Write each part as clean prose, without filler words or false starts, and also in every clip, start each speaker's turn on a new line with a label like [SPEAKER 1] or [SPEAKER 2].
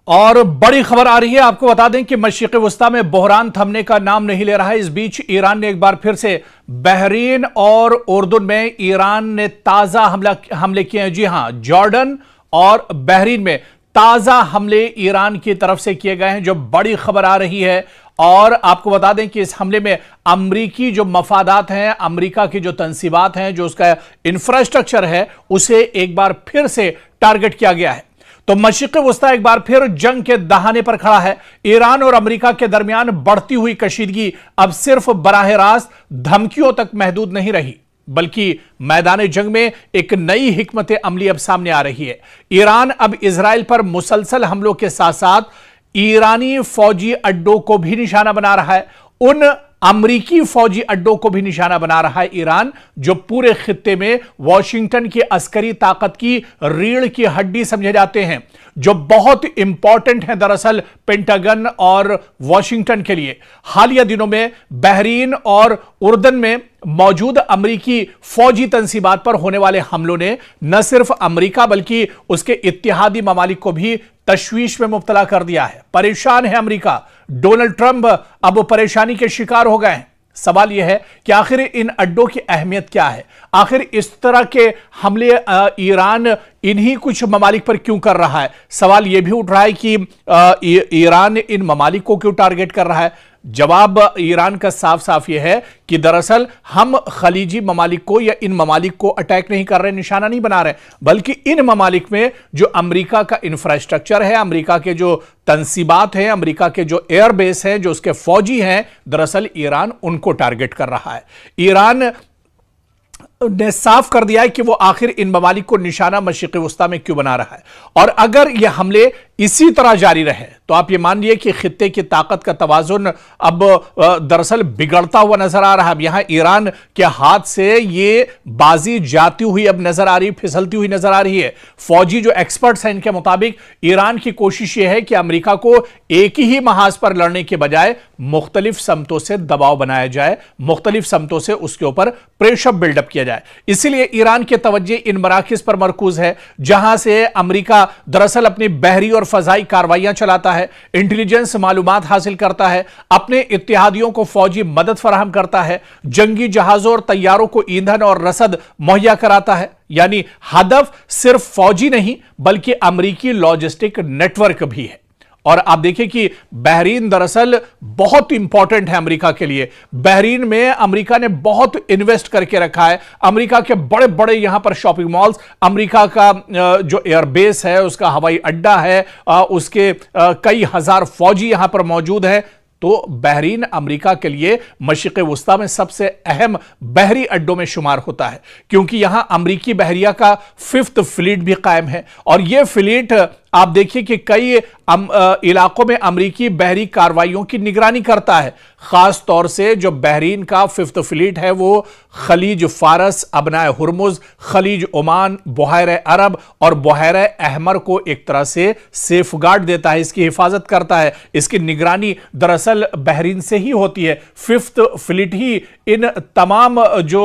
[SPEAKER 1] और बड़ी खबर आ रही है। आपको बता दें कि मशरिक़ वस्ता में बहरान थमने का नाम नहीं ले रहा है। इस बीच ईरान ने एक बार फिर से बहरीन और उर्दुन में ईरान ने ताजा हमले किए हैं। जी हां, जॉर्डन और बहरीन में ताजा हमले ईरान की तरफ से किए गए हैं, जो बड़ी खबर आ रही है। और आपको बता दें कि इस हमले में अमरीकी जो मफादात हैं, अमरीका की जो तंसीबात हैं, जो उसका इंफ्रास्ट्रक्चर है, उसे एक बार फिर से टारगेट किया गया है। तो मशरिक़ वस्ता एक बार फिर जंग के दहाने पर खड़ा है। ईरान और अमेरिका के दरमियान बढ़ती हुई कशीदगी अब सिर्फ बराह रास्त धमकियों तक महदूद नहीं रही, बल्कि मैदान जंग में एक नई हिकमत अमली अब सामने आ रही है। ईरान अब इजराइल पर मुसलसल हमलों के साथ साथ ईरानी फौजी अड्डों को भी निशाना बना रहा है। उन अमरीकी फौजी अड्डों को भी निशाना बना रहा है ईरान, जो पूरे खित्ते में वॉशिंगटन की अस्करी ताकत की रीढ़ की हड्डी समझे जाते हैं, जो बहुत इंपॉर्टेंट है दरअसल पेंटागन और वॉशिंगटन के लिए। हालिया दिनों में बहरीन और उर्दन में मौजूद अमरीकी फौजी तंसीबात पर होने वाले हमलों ने न सिर्फ अमरीका बल्कि उसके इत्तेहादी ममालिक को भी तशवीश में मुब्तला कर दिया है। परेशान है अमरीका। डोनाल्ड ट्रंप अब वो परेशानी के शिकार हो गए हैं। सवाल यह है कि आखिर इन अड्डों की अहमियत क्या है? आखिर इस तरह के हमले ईरान इन्हीं कुछ ममालिक पर क्यों कर रहा है? सवाल यह भी उठ रहा है कि ईरान इन ममालिक को क्यों टारगेट कर रहा है? जवाब ईरान का साफ साफ यह है कि दरअसल हम खलीजी ममालिक को या इन ममालिक को अटैक नहीं कर रहे, निशाना नहीं बना रहे, बल्कि इन ममालिक में जो अमेरिका का इंफ्रास्ट्रक्चर है, अमेरिका के जो तंसीबात हैं, अमेरिका के जो एयरबेस हैं, जो उसके फौजी हैं, दरअसल ईरान उनको टारगेट कर रहा है। ईरान ने साफ कर दिया है कि वो आखिर इन ममालिक को निशाना मशरिक़ वस्ता में क्यों बना रहा है। और अगर ये हमले इसी तरह जारी रहे तो आप ये मान लिए कि खित्ते की ताकत का तवाजुन अब दरअसल बिगड़ता हुआ नजर आ रहा है। अब यहां ईरान के हाथ से ये बाजी जाती हुई अब नजर आ रही, फिसलती हुई नजर आ रही है। फौजी जो एक्सपर्ट्स हैं, इनके मुताबिक ईरान की कोशिश यह है कि अमेरिका को एक ही महाज पर लड़ने के बजाय मुख्तलिफ समतों से दबाव बनाया जाए, मुख्तलिफ समतों से उसके ऊपर प्रेशर बिल्डअप किया जाए। इसलिए ईरान के तवज्जो इन मराकिज पर मरकूज है, जहां से अमेरिका दरअसल अपनी बहरी और फजाई कार्रवाइयां चलाता है, इंटेलिजेंस मालूमात हासिल करता है, अपने इत्तेहादियों को फौजी मदद फराहम करता है, जंगी जहाजों और तैयारों को ईंधन और रसद मुहैया कराता है। यानी हदफ सिर्फ फौजी नहीं बल्कि अमेरिकी लॉजिस्टिक नेटवर्क भी है। और आप देखिए कि बहरीन दरअसल बहुत इंपॉर्टेंट है अमेरिका के लिए। बहरीन में अमेरिका ने बहुत इन्वेस्ट करके रखा है। अमेरिका के बड़े बड़े यहां पर शॉपिंग मॉल्स, अमेरिका का जो एयरबेस है, उसका हवाई अड्डा है, उसके कई हजार फौजी यहां पर मौजूद हैं। तो बहरीन अमेरिका के लिए मशरिक़ वस्ता में सबसे अहम बहरी अड्डों में शुमार होता है, क्योंकि यहां अमेरिकी बहरिया का 5th फ्लीट भी कायम है। और यह फ्लीट आप देखिए कि कई इलाकों में अमेरिकी बहरी कार्रवाइयों की निगरानी करता है। खास तौर से जो बहरीन का 5th फ्लीट है वो खलीज फारस, अबनाए हुर्मुज, खलीज ओमान, बहरे अरब और बहरे अहमर को एक तरह से सेफगार्ड देता है, इसकी हिफाजत करता है। इसकी निगरानी दरअसल बहरीन से ही होती है। 5th फ्लीट ही इन तमाम जो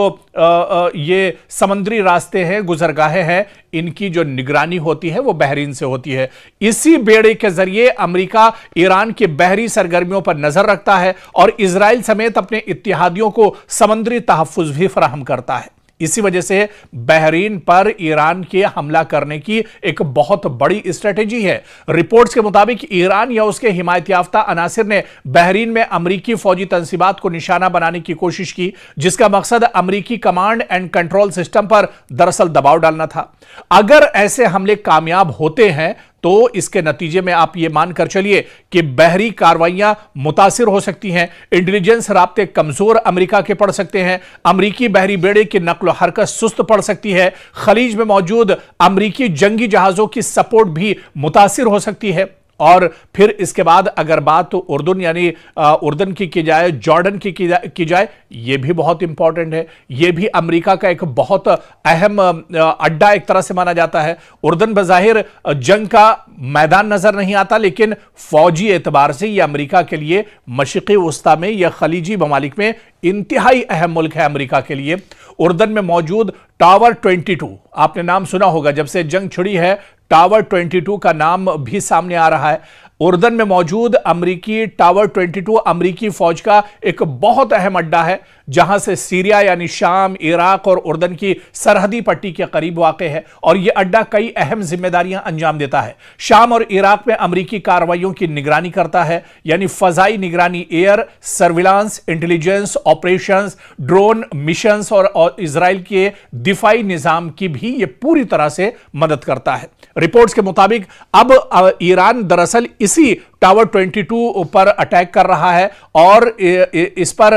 [SPEAKER 1] ये समुद्री रास्ते हैं, गुजरगाहें हैं, इनकी जो निगरानी होती है वो बहरीन से होती है। इसी बेड़े के जरिए अमेरिका ईरान की बहरी सरगर्मियों पर नजर रखता है और इजराइल समेत अपने इत्तेहादियों को समुद्री तहफ्फुज़ भी फराहम करता है। इसी वजह से बहरीन पर ईरान के हमला करने की एक बहुत बड़ी स्ट्रेटेजी है। रिपोर्ट्स के मुताबिक ईरान या उसके हिमायत याफ्ता अनासिर ने बहरीन में अमरीकी फौजी तंसीबात को निशाना बनाने की कोशिश की, जिसका मकसद अमरीकी कमांड एंड कंट्रोल सिस्टम पर दरअसल दबाव डालना था। अगर ऐसे हमले कामयाब होते हैं तो इसके नतीजे में आप यह मानकर चलिए कि बहरी कार्रवाइयां मुतासिर हो सकती हैं, इंटेलिजेंस राब्ते कमजोर अमेरिका के पड़ सकते हैं, अमेरिकी बहरी बेड़े की नक्ल हरकत सुस्त पड़ सकती है, खलीज में मौजूद अमेरिकी जंगी जहाजों की सपोर्ट भी मुतासिर हो सकती है। और फिर इसके बाद अगर बात तो उर्दुन यानी उर्दन की जाए, जॉर्डन की जाए, यह भी बहुत इंपॉर्टेंट है। यह भी अमेरिका का एक बहुत अहम अड्डा एक तरह से माना जाता है। उर्दन बज़ाहिर जंग का मैदान नजर नहीं आता, लेकिन फौजी एतबार से यह अमेरिका के लिए मशरिक़ वस्ता में या खलीजी ममालिक में इंतहाई अहम मुल्क है अमेरिका के लिए। उर्दन में मौजूद टावर 22, आपने नाम सुना होगा, जब से जंग छिड़ी है टावर 22 का नाम भी सामने आ रहा है। उर्दन में मौजूद अमरीकी टावर 22 अमरीकी फौज का एक बहुत अहम अड्डा है, जहां से सीरिया यानी शाम, इराक और उर्दन की सरहदी पट्टी के करीब वाक़े है और यह अड्डा कई अहम जिम्मेदारियां अंजाम देता है। शाम और इराक में अमरीकी कार्रवाइयों की निगरानी करता है, यानी फजाई निगरानी, air surveillance, intelligence operations, drone missions और इजराइल के दिफाई निजाम की भी यह पूरी तरह से मदद करता है। रिपोर्ट्स के मुताबिक अब ईरान दरअसल इसी टावर 22 पर अटैक कर रहा है और इस पर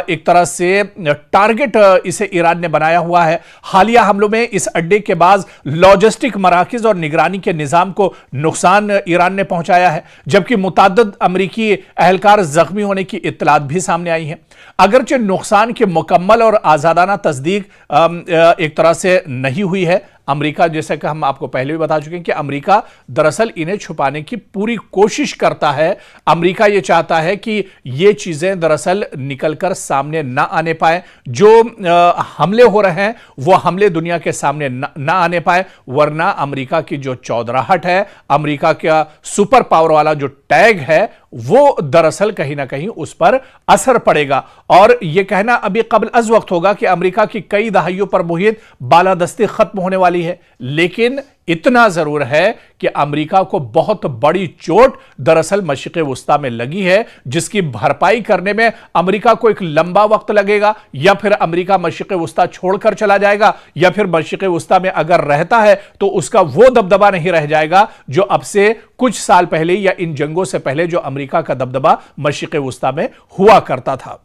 [SPEAKER 1] एक तरह से टारगेट इसे ईरान ने बनाया हुआ है। हालिया हमलों में इस अड्डे के बाद लॉजिस्टिक मराकज और निगरानी के निजाम को नुकसान ईरान ने पहुंचाया है, जबकि मुतअद्दिद अमरीकी एहलकार जख्मी होने की इत्तलात भी सामने आई है। अगरचे नुकसान की मुकम्मल और आजादाना तस्दीक एक तरह से नहीं हुई है, अमेरिका, जैसे कि हम आपको पहले भी बता चुके हैं कि अमेरिका दरअसल इन्हें छुपाने की पूरी कोशिश करता है। अमेरिका यह चाहता है कि ये चीजें दरअसल निकलकर सामने ना आने पाए, जो हमले हो रहे हैं वो हमले दुनिया के सामने ना आने पाए, वरना अमेरिका की जो चौधराहट है, अमेरिका का सुपर पावर वाला जो टैग है, वो दरअसल कहीं ना कहीं उस पर असर पड़ेगा। और यह कहना अभी कबल अज वक्त होगा कि अमेरिका की कई दहाइयों पर मुहित बालादस्ती खत्म होने वाली है, लेकिन इतना जरूर है कि अमेरिका को बहुत बड़ी चोट दरअसल मशरिक़ वुस्ता में लगी है, जिसकी भरपाई करने में अमेरिका को एक लंबा वक्त लगेगा, या फिर अमेरिका मशरिक़ वुस्ता छोड़कर चला जाएगा, या फिर मशरिक़ वुस्ता में अगर रहता है तो उसका वो दबदबा नहीं रह जाएगा जो अब से कुछ साल पहले या इन जंगों से पहले जो अमेरिका का दबदबा मशरिक़ वुस्ता में हुआ करता था।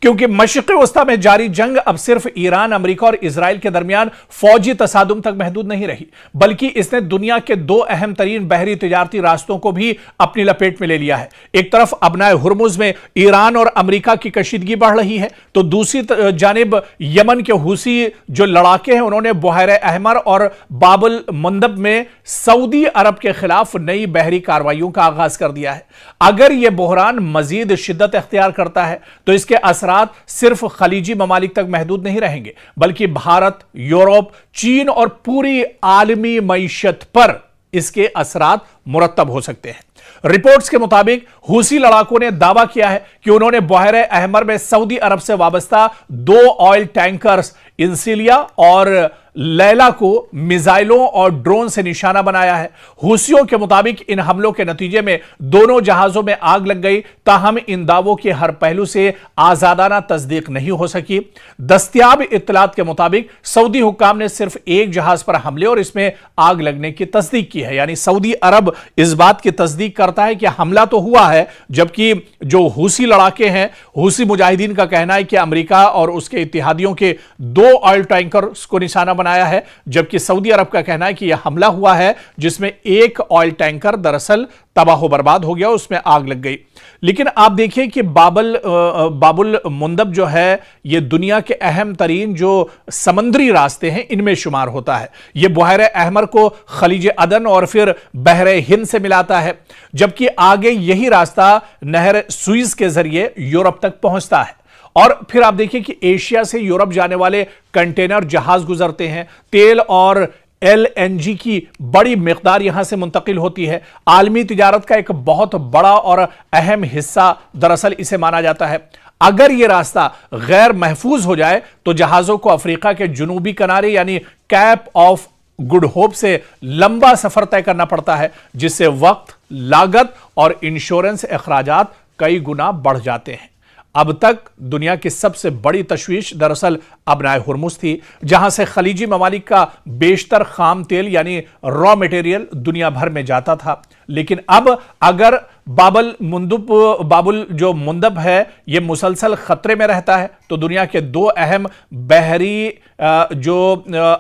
[SPEAKER 1] क्योंकि मशरिक़ वुस्ता में जारी जंग अब सिर्फ ईरान, अमेरिका और इजराइल के दरमियान फौजी तसादुम तक महदूद नहीं रही, बल्कि इसने दुनिया के दो अहम तरीन बहरी तिजारती रास्तों को भी अपनी लपेट में ले लिया है। एक तरफ अबनाए हुर्मुज में ईरान और अमेरिका की कशीदगी बढ़ रही है, तो दूसरी जानिब यमन के हुसी जो लड़ाके हैं, उन्होंने बुहैरे अहमर और बाबुल मंदब में सऊदी अरब के खिलाफ नई बहरी कार्रवाइयों का आगाज कर दिया है। अगर यह बहरान मजीद शिद्दत इख्तियार करता है तो इसके असरात सिर्फ खलीजी ममालिक तक महदूद नहीं रहेंगे, बल्कि भारत, यूरोप, चीन और पूरी आलमी मईशत पर इसके असरात मुरत्तब हो सकते हैं। रिपोर्ट्स के मुताबिक हुसी लड़ाकों ने दावा किया है कि उन्होंने बुहैरे अहमर में सऊदी अरब से वाबस्ता 2 ऑयल टैंकर्स इंसिलिया और लैला को मिसाइलों और ड्रोन से निशाना बनाया है। हुसियों के मुताबिक इन हमलों के नतीजे में दोनों जहाजों में आग लग गई, ताहम इन दावों के हर पहलू से आजादाना तस्दीक नहीं हो सकी। दस्तयाब इत्तलात के मुताबिक सऊदी हुक्काम ने सिर्फ एक जहाज पर हमले और इसमें आग लगने की तस्दीक की है, यानी सऊदी अरब इस बात की तस्दीक करता है कि हमला तो हुआ है, जबकि जो हुसी लड़ाके हैं, हुसी मुजाहिदीन का कहना है कि अमेरिका और उसके इत्तेहादियों के 2 ऑयल टैंकर्स को निशाना बनाया है, जबकि सऊदी अरब का कहना है कि यह हमला हुआ है जिसमें एक ऑयल टैंकर दरअसल तबाह बर्बाद हो गया, उसमें आग लग गई। लेकिन आप देखिए कि बाबुल मुंदब जो है, यह दुनिया के अहम तरीन जो समंदरी रास्ते हैं इनमें शुमार होता है। यह बुहैरे अहमर को खलीज अदन और फिर बहरे हिंद से मिलाता है, जबकि आगे यही रास्ता नहर सुइज के जरिए यूरोप तक पहुंचता है। और फिर आप देखिए कि एशिया से यूरोप जाने वाले कंटेनर जहाज गुजरते हैं, तेल और LNG की बड़ी मिकदार यहां से मुंतकिल होती है। आलमी तिजारत का एक बहुत बड़ा और अहम हिस्सा दरअसल इसे माना जाता है। अगर यह रास्ता गैर महफूज हो जाए तो जहाजों को अफ्रीका के जुनूबी किनारे यानी कैप ऑफ गुड होप से लंबा सफर तय करना पड़ता है, जिससे वक्त, लागत और इंश्योरेंस अखराजात कई गुना बढ़ जाते हैं। अब तक दुनिया की सबसे बड़ी तशवीश दरअसल अबनाए हुर्मुज थी, जहां से खलीजी ममालिक का बेशतर खाम तेल यानी रॉ मटेरियल दुनिया भर में जाता था। लेकिन अब अगर बाबुल जो मुंदब है यह मुसलसल खतरे में रहता है, तो दुनिया के 2 अहम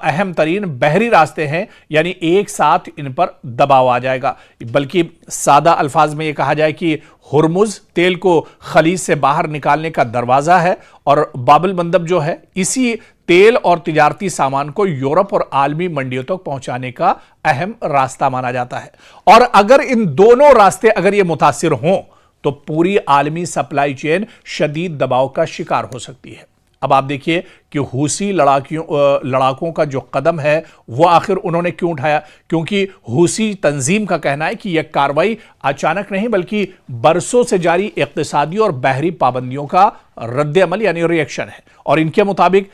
[SPEAKER 1] अहम तरीन बहरी रास्ते हैं, यानी एक साथ इन पर दबाव आ जाएगा। बल्कि सादा अल्फाज में यह कहा जाए कि हुर्मुज तेल को खलीज से बाहर निकालने का दरवाजा है और बाबुल मंदब जो है इसी तेल और तिजारती सामान को यूरोप और आलमी मंडियों तक पहुंचाने का अहम रास्ता माना जाता है। और अगर इन दोनों रास्ते अगर ये मुतासिर हों तो पूरी आलमी सप्लाई चेन शदीद दबाव का शिकार हो सकती है। अब आप देखिए कि हूसी लड़ाकों का जो कदम है वो आखिर उन्होंने क्यों उठाया, क्योंकि हूसी तंजीम का कहना है कि यह कार्रवाई अचानक नहीं बल्कि बरसों से जारी इक्तिसादी और बहरी पाबंदियों का रद्द-ए-अमल यानी रिएक्शन है। और इनके मुताबिक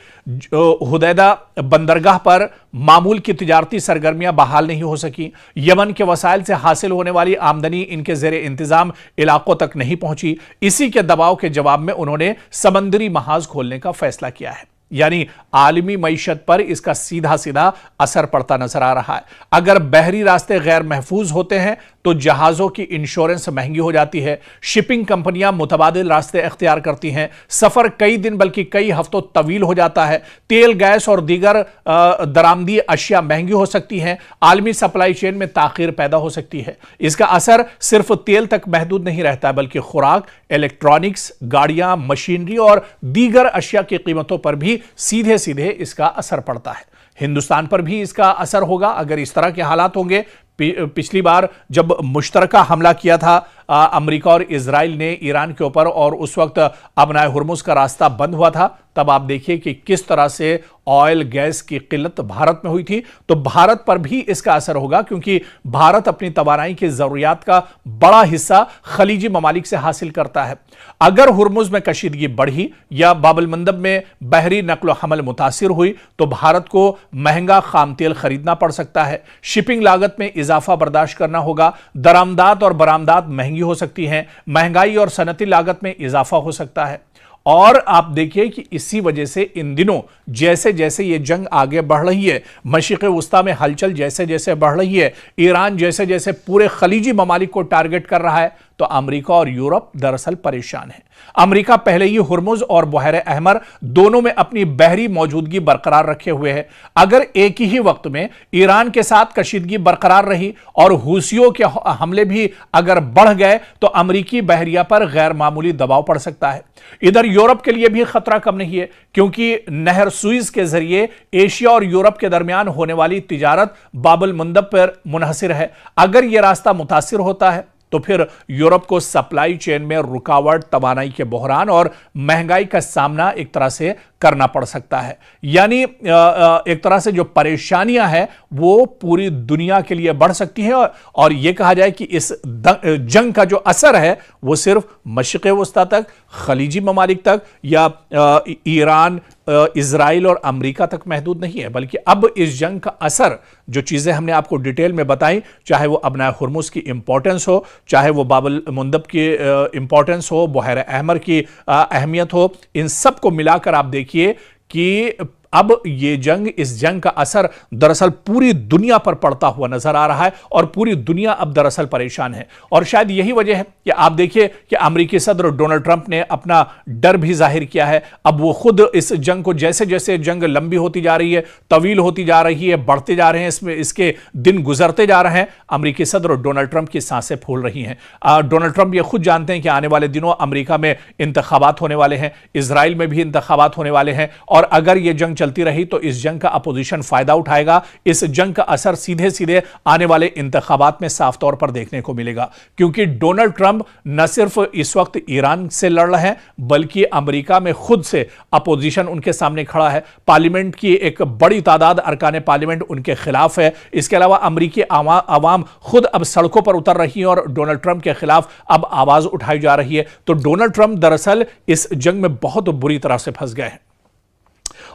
[SPEAKER 1] हुदैदा बंदरगाह पर मामूल की तिजारती सरगर्मियां बहाल नहीं हो सकी, यमन के वसाइल से हासिल होने वाली आमदनी इनके जेरे इंतजाम इलाकों तक नहीं पहुंची। इसी के दबाव के जवाब में उन्होंने समंदरी महाज खोलने का फैसला किया है, यानी आलमी मईशत पर इसका सीधा सीधा असर पड़ता नजर आ रहा है। अगर बहरी रास्ते गैर महफूज होते हैं तो जहाजों की इंश्योरेंस महंगी हो जाती है, शिपिंग कंपनियां मुतबादिल रास्ते अख्तियार करती हैं, सफर कई दिन बल्कि कई हफ्तों तवील हो जाता है, तेल गैस और दीगर दरामदी अशिया महंगी हो सकती हैं, आलमी सप्लाई चेन में ताखीर पैदा हो सकती है। इसका असर सिर्फ तेल तक महदूद नहीं रहता बल्कि खुराक, इलेक्ट्रॉनिक्स, गाड़ियां, मशीनरी और दीगर अशिया की कीमतों पर भी सीधे सीधे इसका असर पड़ता है। हिंदुस्तान पर भी इसका असर होगा अगर इस तरह के हालात होंगे। पिछली बार जब मुश्तरका हमला किया था अमेरिका और इजराइल ने ईरान के ऊपर और उस वक्त अबनाए हुर्मुज का रास्ता बंद हुआ था, तब आप देखिए कि किस तरह से ऑयल गैस की किल्लत भारत में हुई थी। तो भारत पर भी इसका असर होगा क्योंकि भारत अपनी तवानाई की जरूरियात का बड़ा हिस्सा खलीजी ममालिक से हासिल करता है। अगर हुर्मुज में कशीदगी बढ़ी या बाबुल मंदब में बहरी नक्ल हमल मुतासिर हुई तो भारत को महंगा खाम तेल खरीदना पड़ सकता है, शिपिंग लागत में इजाफा बर्दाश्त करना होगा, दरामदात और बरामदात महंगी हो सकती हैं, महंगाई और सनती लागत में इजाफा हो सकता है। और आप देखिए कि इसी वजह से इन दिनों जैसे जैसे ये जंग आगे बढ़ रही है, मशरिक़ वुस्ता में हलचल जैसे जैसे बढ़ रही है, ईरान जैसे जैसे पूरे खलीजी ममालिक को टारगेट कर रहा है, तो अमेरिका और यूरोप दरअसल परेशान है। अमेरिका पहले ही हुर्मुज और बहरे अहमर दोनों में अपनी बहरी मौजूदगी बरकरार रखे हुए है। अगर एक ही वक्त में ईरान के साथ कशीदगी बरकरार रही और हूसियों के हमले भी अगर बढ़ गए तो अमेरिकी बहरिया पर गैर मामूली दबाव पड़ सकता है। इधर यूरोप के लिए भी खतरा कम नहीं है क्योंकि नहर सुइज के जरिए एशिया और यूरोप के दरमियान होने वाली तिजारत बाबुल मंदब पर मुनहसिर है। अगर यह रास्ता मुतासिर होता है तो फिर यूरोप को सप्लाई चेन में रुकावट, तवानाई के बहरान और महंगाई का सामना एक तरह से करना पड़ सकता है। यानी एक तरह से जो परेशानियां हैं वो पूरी दुनिया के लिए बढ़ सकती हैं और यह कहा जाए कि इस जंग का जो असर है वो सिर्फ मशरिक़ वुस्ता तक, खलीजी ममालिक तक या ईरान, इजराइल और अमेरिका तक महदूद नहीं है, बल्कि अब इस जंग का असर जो चीजें हमने आपको डिटेल में बताई, चाहे वो अबनाए हुर्मुज की इंपॉर्टेंस हो, चाहे वो बाबुल मंदब की इंपॉर्टेंस हो, बहरे अहमर की अहमियत हो, इन सब को मिलाकर आप देखिए कि अब ये जंग, इस जंग का असर दरअसल पूरी दुनिया पर पड़ता हुआ नजर आ रहा है और पूरी दुनिया अब दरअसल परेशान है। और शायद यही वजह है कि आप देखिए कि अमेरिकी सदर डोनाल्ड ट्रंप ने अपना डर भी जाहिर किया है। अब वो खुद इस जंग को, जैसे जैसे जंग लंबी होती जा रही है, तवील होती जा रही है, बढ़ते जा रहे हैं, इसमें इसके दिन गुजरते जा रहे हैं, अमेरिकी सदर डोनाल्ड ट्रंप की सांसें फूल रही हैं। डोनाल्ड ट्रंप ये खुद जानते हैं कि आने वाले दिनों अमेरिका में इंतखाबात होने वाले हैं, इजराइल में भी इंतखाबात होने वाले हैं और अगर ये जंग चलती रही तो इस जंग का अपोजिशन फायदा उठाएगा। इस जंग का असर सीधे सीधे आने वाले इंतखाबात में साफ तौर पर देखने को मिलेगा क्योंकि डोनाल्ड ट्रंप न सिर्फ इस वक्त ईरान से लड़ रहे हैं बल्कि अमेरिका में खुद से अपोजिशन उनके सामने खड़ा है। पार्लियामेंट की एक बड़ी तादाद अरकान पार्लियामेंट उनके खिलाफ है। इसके अलावा अमेरिकी आवाम खुद अब सड़कों पर उतर रही है और डोनाल्ड ट्रंप के खिलाफ अब आवाज उठाई जा रही है। तो डोनाल्ड ट्रंप दरअसल इस जंग में बहुत बुरी तरह से फंस गए हैं।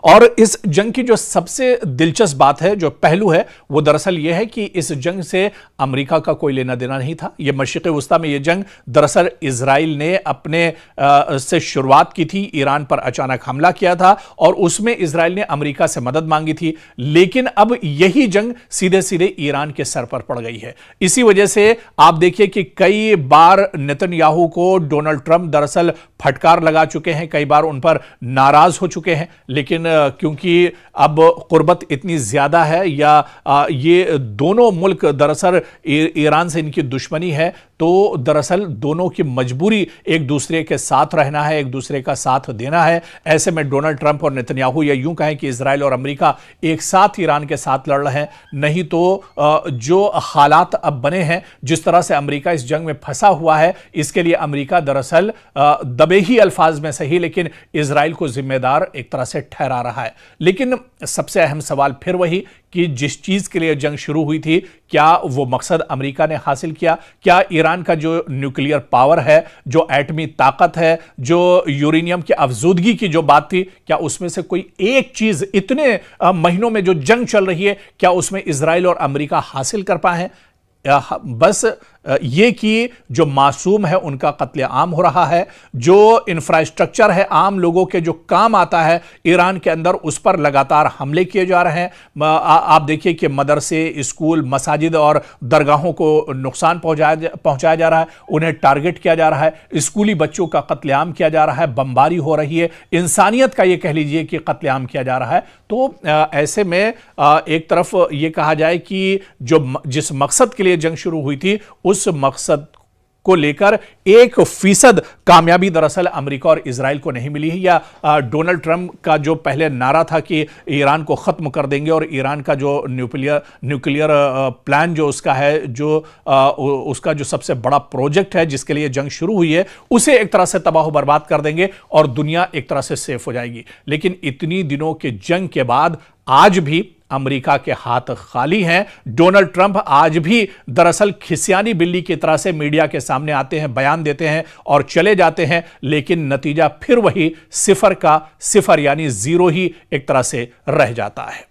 [SPEAKER 1] और इस जंग की जो सबसे दिलचस्प बात है, जो पहलू है, वो दरअसल यह है कि इस जंग से अमेरिका का कोई लेना देना नहीं था। यह मशरिक़ वुस्ता में यह जंग दरअसल इजराइल ने अपने से शुरुआत की थी, ईरान पर अचानक हमला किया था और उसमें इजराइल ने अमेरिका से मदद मांगी थी। लेकिन अब यही जंग सीधे सीधे ईरान के सर पर पड़ गई है। इसी वजह से आप देखिए कि कई बार नेतन्याहू को डोनाल्ड ट्रंप दरअसल फटकार लगा चुके हैं, कई बार उन पर नाराज हो चुके हैं, लेकिन क्योंकि अब कुर्बत इतनी ज्यादा है या ये दोनों मुल्क दरअसल ईरान से इनकी दुश्मनी है, तो दरअसल दोनों की मजबूरी एक दूसरे के साथ रहना है, एक दूसरे का साथ देना है। ऐसे में डोनाल्ड ट्रंप और नेतन्याहू, या यूं कहें कि इजराइल और अमेरिका एक साथ ईरान के साथ लड़ रहे हैं। नहीं तो जो हालात अब बने हैं, जिस तरह से अमेरिका इस जंग में फंसा हुआ है, इसके लिए अमेरिका दरअसल दबे ही अल्फाज में सही लेकिन इजराइल को जिम्मेदार एक तरह से ठहरा आ रहा है। लेकिन सबसे अहम सवाल फिर वही कि जिस चीज के लिए जंग शुरू हुई थी, क्या वो मकसद अमेरिका ने हासिल किया? क्या ईरान का जो न्यूक्लियर पावर है, जो एटमी ताकत है, जो यूरेनियम की अफजूदगी की जो बात थी, क्या उसमें से कोई एक चीज इतने महीनों में जो जंग चल रही है, क्या उसमें इजराइल और अमेरिका हासिल कर पाए हैं? बस ये कि जो मासूम है उनका कत्ले आम हो रहा है, जो इंफ्रास्ट्रक्चर है आम लोगों के जो काम आता है ईरान के अंदर, उस पर लगातार हमले किए जा रहे हैं। आप देखिए कि मदरसे, स्कूल, मसाजिद और दरगाहों को नुकसान पहुंचाया जा रहा है, उन्हें टारगेट किया जा रहा है, स्कूली बच्चों का कत्लेआम किया जा रहा है, बमबारी हो रही है, इंसानियत का ये कह लीजिए कि कत्लेआम किया जा रहा है। तो ऐसे में एक तरफ ये कहा जाए कि जिस मकसद के लिए जंग शुरू हुई थी, उस मकसद को लेकर 1% कामयाबी दरअसल अमेरिका और इजराइल को नहीं मिली है। या डोनाल्ड ट्रंप का जो पहले नारा था कि ईरान को खत्म कर देंगे और ईरान का जो न्यूक्लियर प्लान जो उसका है, जो उसका जो सबसे बड़ा प्रोजेक्ट है जिसके लिए जंग शुरू हुई है, उसे एक तरह से तबाह बर्बाद कर देंगे और दुनिया एक तरह से सेफ हो जाएगी। लेकिन इतनी दिनों के जंग के बाद आज भी अमेरिका के हाथ खाली हैं। डोनाल्ड ट्रंप आज भी दरअसल खिसियानी बिल्ली की तरह से मीडिया के सामने आते हैं, बयान देते हैं और चले जाते हैं, लेकिन नतीजा फिर वही 0 का 0 यानी 0 ही एक तरह से रह जाता है।